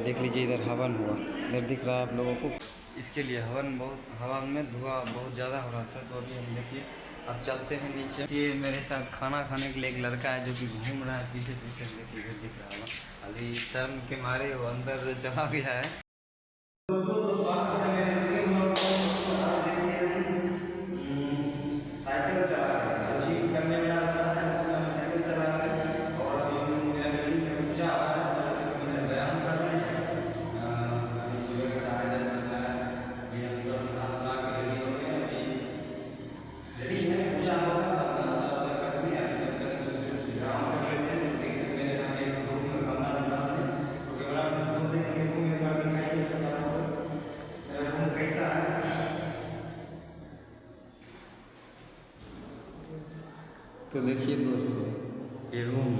देख लीजिए इधर हवन हुआ, इधर दिख रहा है आप लोगों को। इसके लिए हवा में धुआं बहुत ज़्यादा हो रहा था, तो अभी हम देखिए अब चलते हैं नीचे। ये मेरे साथ खाना खाने के लिए एक लड़का है जो कि घूम रहा है पीछे पीछे, देखिए इधर दिख रहा होगा। अभी शर्म के मारे वो अंदर चला गया है। साइकिल चला रहे हैं, जिम करने वाला लड़का है, उसमें हम साइकिल चला रहे हैं। और अभी हम मेरा बिल्डिंग में पूजा आ रहा है, तो इधर व्यायाम कर रहे हैं। अभी सुबह के 10:30 बज रहा है। अभी हम सब नाश्ता के रेडी हो गए, अभी रेडी है, पूजा होगा तब नाश्ता वास्ता करते हैं। अभी तब तक कुछ व्यायाम कर लेते हैं। देखिए मेरे यहाँ एक रूम में कमरा बनाते हैं, तो कैमरा में बोलते हैं कि रूम एक बार दिखाई देता है मेरा रूम कैसा है। तो देखिए दोस्तों ये रूम,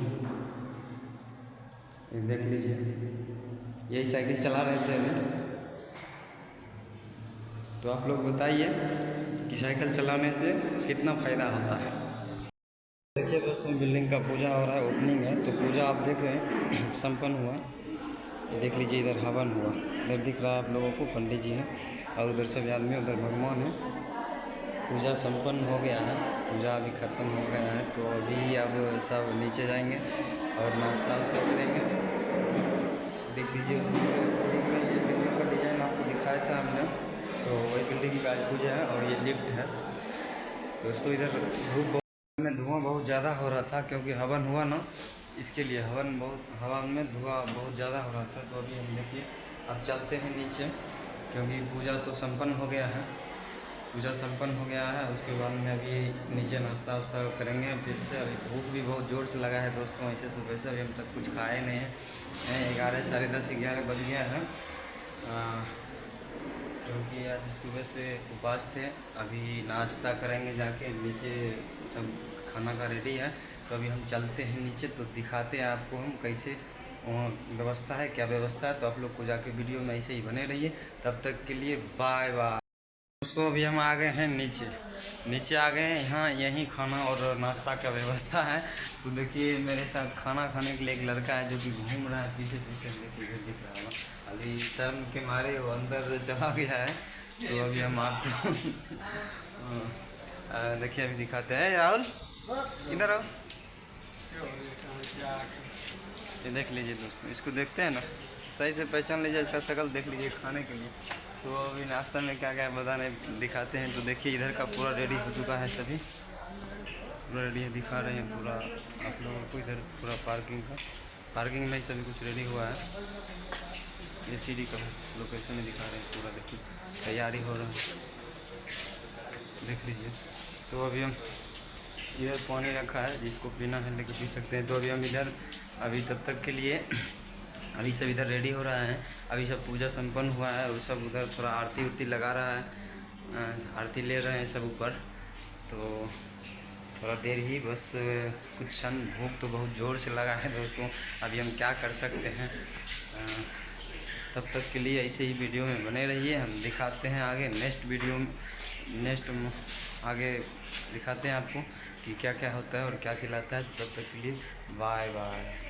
ये देख लीजिए, यही साइकिल चला रहे थे अभी। तो आप लोग बताइए कि साइकिल चलाने से कितना फ़ायदा होता है। देखिए दोस्तों बिल्डिंग का पूजा हो रहा है, ओपनिंग है, तो पूजा आप देख रहे हैं संपन्न हुआ। ये देख लीजिए इधर हवन हुआ, इधर दिख रहा है आप लोगों को पंडित जी हैं और उधर सभी आदमी, उधर भगवान है। पूजा संपन्न हो गया है, पूजा अभी ख़त्म हो गया है, तो अभी अब सब नीचे जाएंगे और नाश्ता वास्ता करेंगे। देख लीजिए उस दिन से बिल्डिंग में, ये बिल्डिंग का डिज़ाइन आपको दिखाया था हमने, तो वही बिल्डिंग का आज पूजा है। और ये लिफ्ट है दोस्तों। इधर में धुआं बहुत ज़्यादा हो रहा था क्योंकि हवन हुआ ना, इसके लिए हवा में धुआं बहुत ज़्यादा हो रहा था। तो अभी हम देखिए अब चलते हैं नीचे, क्योंकि पूजा तो संपन्न हो गया है, पूजा संपन्न हो गया है। उसके बाद में अभी नीचे नाश्ता वास्ता करेंगे फिर से। अभी भूख भी बहुत ज़ोर से लगा है दोस्तों, ऐसे सुबह से अभी हम तक कुछ खाए नहीं हैं। 11, 10:30, 11 बज गया है, क्योंकि आज सुबह से उपवास थे। अभी नाश्ता करेंगे जाके नीचे, सब खाना का रेडी है। तो अभी हम चलते हैं नीचे, तो दिखाते हैं आपको हम कैसे वहाँ व्यवस्था है, क्या व्यवस्था है। तो आप लोग को जाके वीडियो में ऐसे ही बने रहिए। तब तक के लिए बाय बाय दोस्तों। अभी हम आ गए हैं नीचे आ गए हैं। यहाँ यहीं खाना और नाश्ता का व्यवस्था है। तो देखिए मेरे साथ खाना खाने के लिए एक लड़का है जो कि घूम रहा है पीछे पीछे, देखिए इधर दिख रहा होगा। अभी शर्म के मारे वो अंदर चला गया है, तो अभी हम आपको देखिए अभी दिखाते हैं। राहुल इधर आओ, ये देख लीजिए दोस्तों, इसको देखते हैं ना, सही से पहचान लीजिए, इसका शक्ल देख लीजिए खाने के लिए। तो अभी नाश्ता में क्या क्या बताने दिखाते हैं। तो देखिए इधर का पूरा रेडी हो चुका है, सभी पूरा रेडी है, दिखा रहे हैं पूरा आप लोगों को। इधर पूरा पार्किंग में ही सभी कुछ रेडी हुआ है। ये सीढ़ी का लोकेशन ही दिखा रहे हैं पूरा, देखिए तैयारी हो रहा है, देख लीजिए। तो अभी हम इधर पानी रखा है, जिसको पीना है लेके पी सकते हैं। तो अभी हम इधर, अभी तब तक के लिए अभी सब इधर रेडी हो रहा है। अभी सब पूजा संपन्न हुआ है और सब उधर थोड़ा आरती उरती लगा रहा है, आरती ले रहे हैं सब ऊपर। तो थोड़ा देर ही बस, कुछ क्षण, भूख तो बहुत ज़ोर से लगा है दोस्तों। अभी हम क्या कर सकते हैं। तब तक के लिए ऐसे ही वीडियो में बने रहिए, हम दिखाते हैं आगे नेक्स्ट आगे दिखाते हैं आपको कि क्या क्या होता है और क्या खिलाता है। तब तक के लिए बाय बाय।